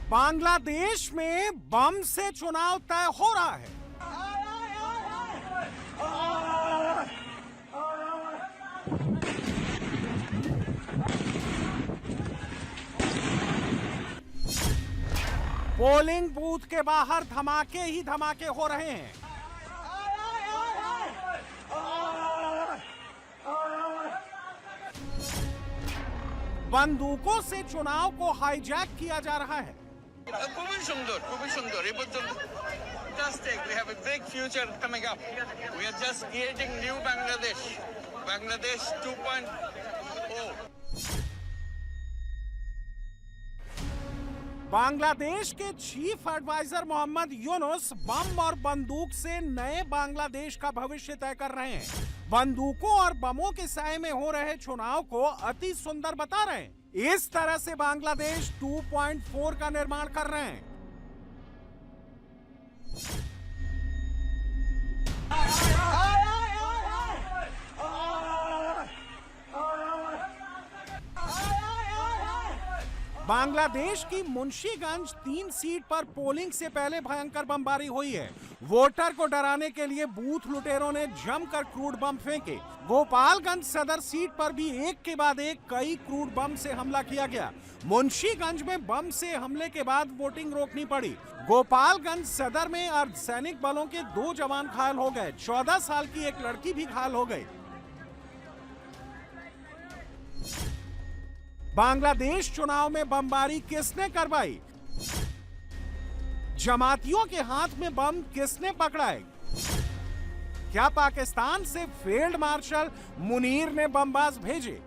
बांग्लादेश में बम से चुनाव तय हो रहा है। पोलिंग बूथ के बाहर धमाके ही धमाके हो रहे हैं। बंदूकों से चुनाव को हाईजैक किया जा रहा है। খুবই সুন্দর এই পর্যন্ত fantastic. We have a big future coming up. We are just creating new Bangladesh 2.0. Bangladesh के चीफ एडवाइजर मोहम्मद यूनुस बम और बंदूक से नए बांग्लादेश का भविष्य तय कर रहे हैं। बंदूकों और बमों के साए में हो रहे चुनाव को अति सुंदर बता रहे हैं। इस तरह से बांग्लादेश 2.4 का निर्माण कर रहे हैं। बांग्लादेश की मुंशीगंज 3 सीट पर पोलिंग से पहले भयंकर बमबारी हुई है। वोटर को डराने के लिए बूथ लुटेरों ने जमकर क्रूड बम फेंके। गोपालगंज सदर सीट पर भी एक के बाद एक कई क्रूड बम से हमला किया गया। मुंशीगंज में बम से हमले के बाद वोटिंग रोकनी पड़ी। गोपालगंज सदर में अर्धसैनिक बलों के 2 जवान घायल हो गए। 14 साल की एक लड़की भी घायल हो गई। बांग्लादेश चुनाव में बमबारी किसने करवाई? जमातियों के हाथ में बम किसने पकड़ाए? क्या पाकिस्तान से फील्ड मार्शल मुनीर ने बमबाज भेजे?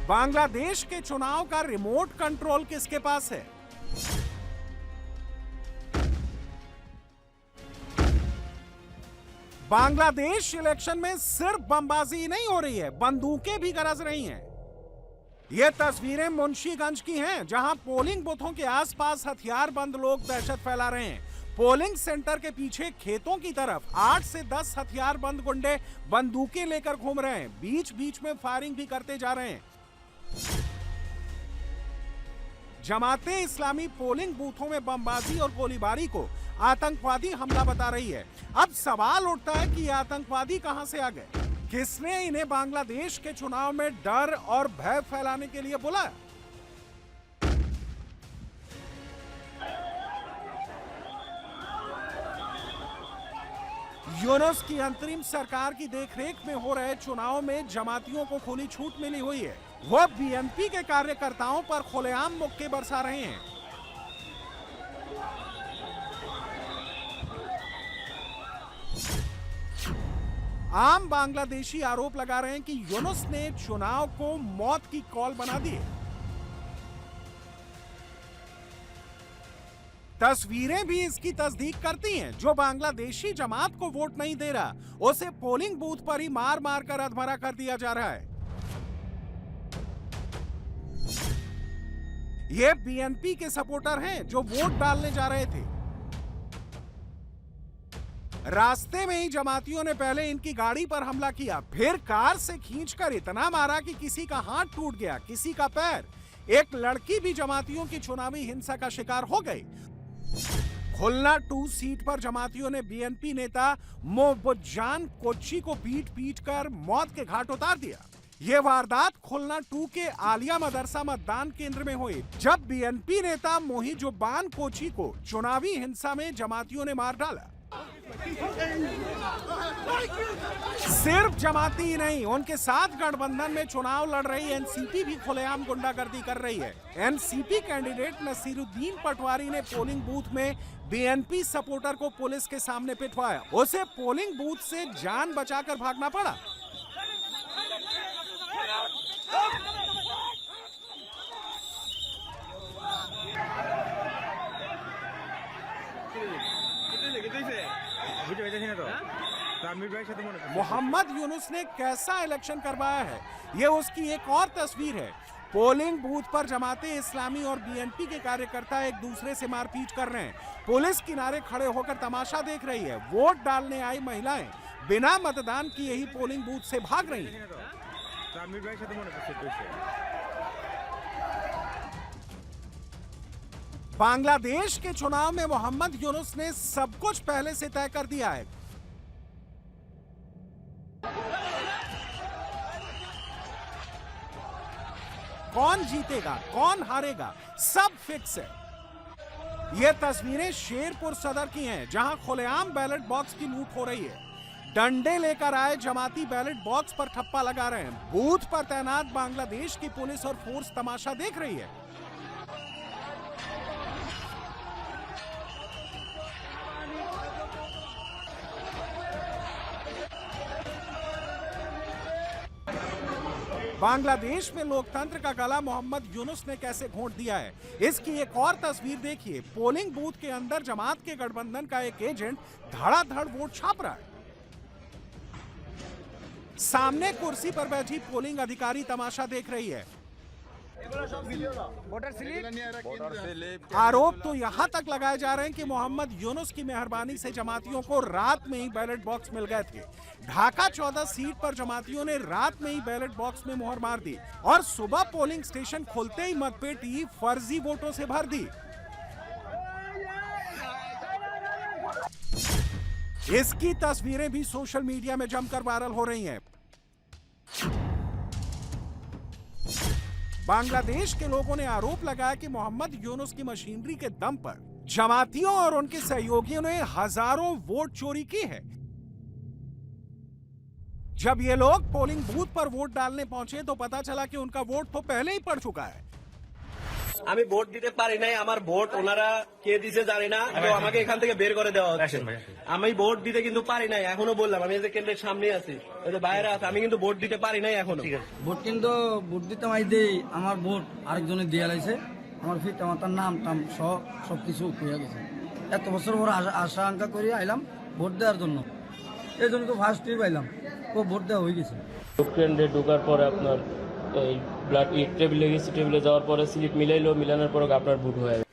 बांग्लादेश के चुनाव का रिमोट कंट्रोल किसके पास है? बांग्लादेश इलेक्शन में सिर्फ बमबाजी नहीं हो रही है, बंदूकें भी गरज रही हैं। ये तस्वीरें मुंशीगंज की हैं, जहां पोलिंग बूथों के आसपास हथियारबंद लोग दहशत फैला रहे हैं। पोलिंग सेंटर के पीछे खेतों की तरफ 8 से 10 हथियारबंद गुंडे बंदूकें लेकर घूम रहे हैं। बीच बीच में फायरिंग भी करते जा रहे हैं। जमाते इस्लामी पोलिंग बूथों में बमबाजी और गोलीबारी को आतंकवादी हमला बता रही है। अब सवाल उठता है कि ये आतंकवादी कहां से आ गए? किसने इन्हें बांग्लादेश के चुनाव में डर और भय फैलाने के लिए बुलाया? यूनुस की अंतरिम सरकार की देखरेख में हो रहे चुनाव में जमातियों को खुली छूट मिली हुई है। वह बीएनपी के कार्यकर्ताओं पर खुलेआम मुक्के बरसा रहे हैं। आम बांग्लादेशी आरोप लगा रहे हैं कि यूनुस ने चुनाव को मौत की कॉल बना दी। तस्वीरें भी इसकी तस्दीक करती हैं। जो बांग्लादेशी जमात को वोट नहीं दे रहा, उसे पोलिंग बूथ पर ही मार मार कर अधमरा कर दिया जा रहा है। ये बीएनपी के सपोर्टर हैं जो वोट डालने जा रहे थे। रास्ते में ही जमातियों ने पहले इनकी गाड़ी पर हमला किया, फिर कार से खींचकर इतना मारा कि किसी का हाथ टूट गया, किसी का पैर। एक लड़की भी जमातियों की चुनावी हिंसा का शिकार हो गई। खुलना 2 सीट पर जमातियों ने बीएनपी नेता मोहब्बतजान कोच्ची को पीट कर मौत के घाट उतार दिया। ये वारदात खुलना 2 के आलिया मदरसा मतदान केंद्र में हुई, जब बीएनपी नेता मोहिजुब्बान कोच्ची को चुनावी हिंसा में जमातियों ने मार डाला। सिर्फ जमाती ही नहीं, उनके साथ गठबंधन में चुनाव लड़ रही एनसीपी भी खुलेआम गुंडागर्दी कर रही है। एनसीपी कैंडिडेट नसीरुद्दीन पटवारी ने पोलिंग बूथ में बीएनपी सपोर्टर को पुलिस के सामने पिटवाया। उसे पोलिंग बूथ से जान बचाकर भागना पड़ा। मोहम्मद यूनुस ने कैसा इलेक्शन करवाया है, ये उसकी एक और तस्वीर है। पोलिंग बूथ पर जमाते इस्लामी और बीएनपी के कार्यकर्ता एक दूसरे से मारपीट कर रहे हैं। पुलिस किनारे खड़े होकर तमाशा देख रही है। वोट डालने आई महिलाएं बिना मतदान किए ही पोलिंग बूथ से भाग रही हैं। बांग्लादेश के चुनाव में मोहम्मद यूनुस ने सब कुछ पहले से तय कर दिया है। कौन जीतेगा, कौन हारेगा, सब फिक्स है। ये तस्वीरें शेरपुर सदर की हैं, जहां खुलेआम बैलेट बॉक्स की लूट हो रही है। डंडे लेकर आए जमाती बैलेट बॉक्स पर ठप्पा लगा रहे हैं। बूथ पर तैनात बांग्लादेश की पुलिस और फोर्स तमाशा देख रही है। बांग्लादेश में लोकतंत्र का गला मोहम्मद यूनुस ने कैसे घोंट दिया है, इसकी एक और तस्वीर देखिए। पोलिंग बूथ के अंदर जमात के गठबंधन का एक एजेंट धड़ाधड़ वोट छाप रहा है। सामने कुर्सी पर बैठी पोलिंग अधिकारी तमाशा देख रही है। आरोप तो यहां तक लगाए जा रहे हैं कि मोहम्मद यूनुस की मेहरबानी से जमातियों को रात में ही बैलेट बॉक्स मिल गए थे। ढाका 14 सीट पर जमातियों ने रात में ही बैलेट बॉक्स में मोहर मार दी और सुबह पोलिंग स्टेशन खुलते ही मतपेटी फर्जी वोटों से भर दी। इसकी तस्वीरें भी सोशल मीडिया में जमकर वायरल हो रही हैं। बांग्लादेश के लोगों ने आरोप लगाया कि मोहम्मद यूनुस की मशीनरी के दम पर जमातियों और उनके सहयोगियों ने हजारों वोट चोरी की है। जब ये लोग पोलिंग बूथ पर वोट डालने पहुंचे तो पता चला कि उनका वोट तो पहले ही पड़ चुका है। আমি ভোট দিতে পারি নাই, আমার ভোট ওনারা কে দিছে জানি না, তো আমাকে এখান থেকে বের করে দেওয়া হচ্ছে। আমি ভোট দিতে কিন্তু পারি নাই, এখনো বললাম আমি এই যে কেন্দ্রের সামনে আছি, এই যে বাইরে আছে, আমি কিন্তু ভোট দিতে পারি নাই এখনো। ভোট কিন্তু ভোট দিতে মাই দেই, আমার ভোট আরেকজনে দিয়ে লাইছে, আমার পিতা মাতার নাম টাম সবকিছু হয়ে গেছে। এত বছর পর আশঙ্কা করে আইলাম ভোট দেওয়ার জন্য, এই জন্য তো ফার্স্ট ট্রিপ আইলাম, তো ভোট দেওয়া হয়ে গেছে। কেন্দ্রে ঢোকার পরে আপনার এই ব্লাড টেবিলে গেছে, টেবিলে যাওয়ার পরে স্লিপ মিলাইলো, মিলানোর পরে আপনার ভোট হয়ে গেছে।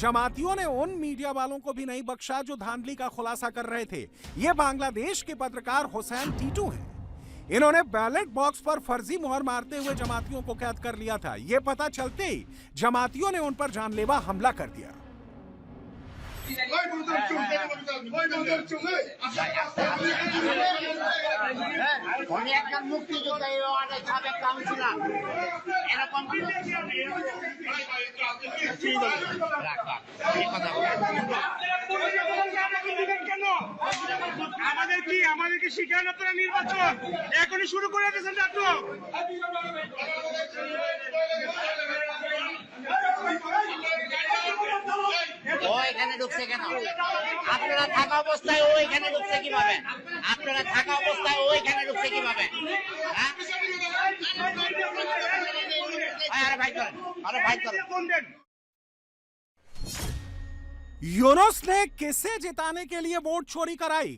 जमातियों ने उन मीडिया वालों को भी नहीं बख्शा जो धांधली का खुलासा कर रहे थे। ये बांग्लादेश के पत्रकार हुसैन टीटू हैं। इन्होंने बैलेट बॉक्स पर फर्जी मुहर मारते हुए जमातियों को कैद कर लिया था। ये पता चलते ही जमातियों ने उन पर जानलेवा हमला कर दिया। আমাদেরকে শিখান আপনারা নির্বাচন এখনই শুরু করে দিয়েছেন নাটক। ও এখানে ঢুকছে কেন? আপনারা থাকা অবস্থায় ও এখানে ঢুকছে কিভাবে? আপনারা থাকা অবস্থায় ও এখানে ঢুকছে কিভাবে? আরে ভাই করেন, আরে ভাই করেন। यूनुस ने किसे जिताने के लिए वोट चोरी कराई?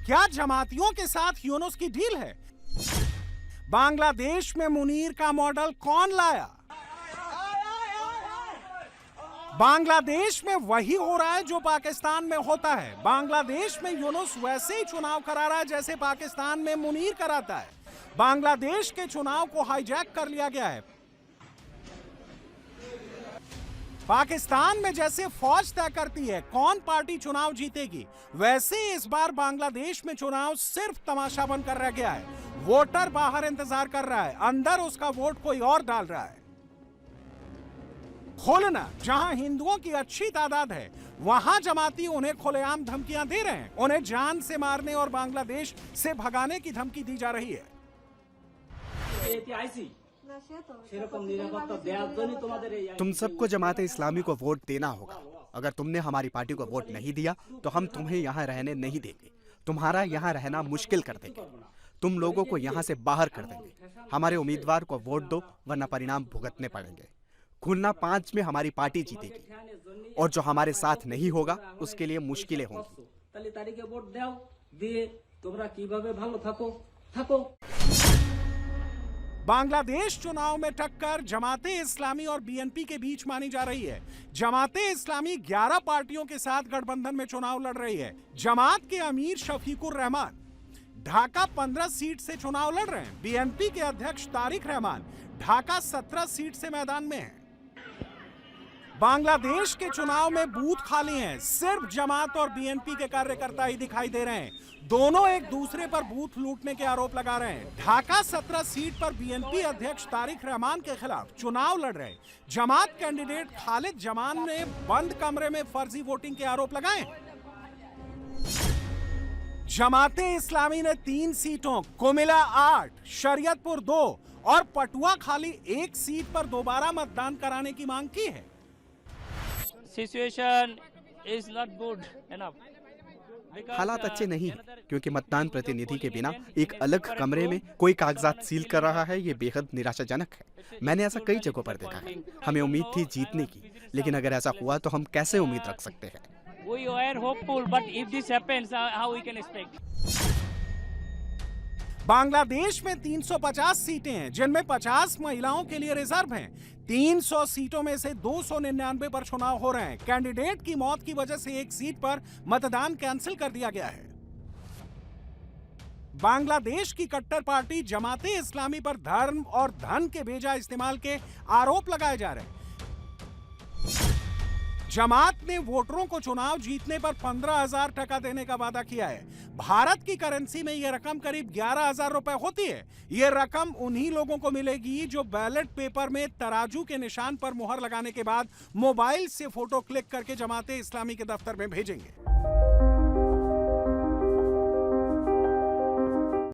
क्या जमातियों के साथ यूनुस की डील है? बांग्लादेश में मुनीर का मॉडल कौन लाया? बांग्लादेश में वही हो रहा है जो पाकिस्तान में होता है। बांग्लादेश में यूनुस वैसे ही चुनाव करा रहा है जैसे पाकिस्तान में मुनीर कराता है। बांग्लादेश के चुनाव को हाईजैक कर लिया गया है। पाकिस्तान में जैसे फौज तय करती है कौन पार्टी चुनाव जीतेगी, वैसे ही इस बार बांग्लादेश में चुनाव सिर्फ तमाशा बनकर रह गया है। वोटर बाहर इंतजार कर रहा है, अंदर उसका वोट कोई और डाल रहा है। खुलना जहां हिंदुओं की अच्छी तादाद है, वहां जमाती उन्हें खुलेआम धमकियां दे रहे हैं। उन्हें जान से मारने और बांग्लादेश से भगाने की धमकी दी जा रही है। तुम सबको जमात इस्लामी को वोट देना होगा। अगर तुमने हमारी पार्टी को वोट नहीं दिया तो हम तुम्हें यहाँ रहने नहीं देंगे। तुम्हारा यहाँ रहना मुश्किल कर देंगे। तुम लोगों को यहाँ से बाहर कर देंगे। हमारे उम्मीदवार को वोट दो, वरना परिणाम भुगतने पड़ेंगे। खुलना 5 में हमारी पार्टी जीतेगी और जो हमारे साथ नहीं होगा उसके लिए मुश्किलें होंगी। बांग्लादेश चुनाव में टक्कर जमाते इस्लामी और बीएनपी के बीच मानी जा रही है। जमाते इस्लामी 11 पार्टियों के साथ गठबंधन में चुनाव लड़ रही है। जमात के अमीर शफीकुर रहमान ढाका 15 सीट से चुनाव लड़ रहे हैं। बीएनपी के अध्यक्ष तारिक रहमान ढाका 17 सीट से मैदान में हैं। बांग्लादेश के चुनाव में बूथ खाली हैं, सिर्फ जमात और बीएनपी के कार्यकर्ता ही दिखाई दे रहे हैं। दोनों एक दूसरे पर बूथ लूटने के आरोप लगा रहे हैं। ढाका 17 सीट पर बीएनपी अध्यक्ष तारिक रहमान के खिलाफ चुनाव लड़ रहे जमात कैंडिडेट खालिद जमान ने बंद कमरे में फर्जी वोटिंग के आरोप लगाए। जमाते इस्लामी ने 3 सीटों कुमिला 8, शरीयतपुर 2 और पटुआ खाली 1 सीट पर दोबारा मतदान कराने की मांग की है। Situation is not good enough. हालात अच्छे नहीं हैं क्योंकि मतदान प्रतिनिधि के बिना एक अलग कमरे में कोई कागजात सील कर रहा है। ये बेहद निराशाजनक है। मैंने ऐसा कई जगहों पर देखा है। हमें उम्मीद थी जीतने की, लेकिन अगर ऐसा हुआ तो हम कैसे उम्मीद रख सकते हैं? We were hopeful, but if this happens, how we can expect? Bangladesh में 350 सीटें हैं, जिनमें 50 महिलाओं के लिए रिजर्व हैं। 300 सीटों में से 299 पर चुनाव हो रहे हैं। कैंडिडेट की मौत की वजह से एक सीट पर मतदान कैंसिल कर दिया गया है। बांग्लादेश की कट्टर पार्टी जमाते इस्लामी पर धर्म और धन के बेजा इस्तेमाल के आरोप लगाए जा रहे हैं। जमात ने वोटरों को चुनाव जीतने पर 15,000 टका देने का वादा किया है। भारत की करेंसी में यह रकम करीब 11,000 रुपए होती है। यह रकम उन्हीं लोगों को मिलेगी जो बैलेट पेपर में तराजू के निशान पर मुहर लगाने के बाद मोबाइल से फोटो क्लिक करके जमाते इस्लामी के दफ्तर में भेजेंगे।